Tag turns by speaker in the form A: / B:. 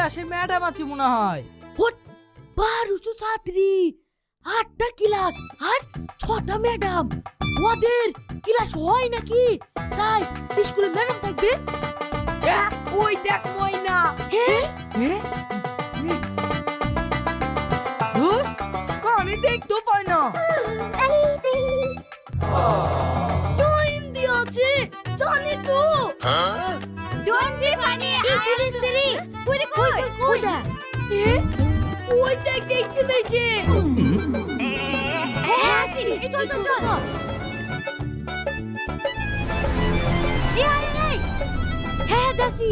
A: ক্লাসে ম্যাডাম আছে মনে হয়।
B: হোট 1200 ছাত্রী, 8টা ক্লাস আর 6টা ম্যাডাম। ওদের ক্লাস হয় নাকি? তাই স্কুলে ম্যাডাম থাকবে?
C: ওই দেখ ময়না।
A: ধুর, কানে দেখতেও পায় না।
B: টাইম দিয়েছে জানে তো।
C: Don't be funny.
B: ইন্টারেস্টেরি কই দা? ওই দেখ দেখতে পেয়েছে।
C: হ্যাঁ
B: চল চল চল।
C: এই
B: হ্যাঁ যাসি।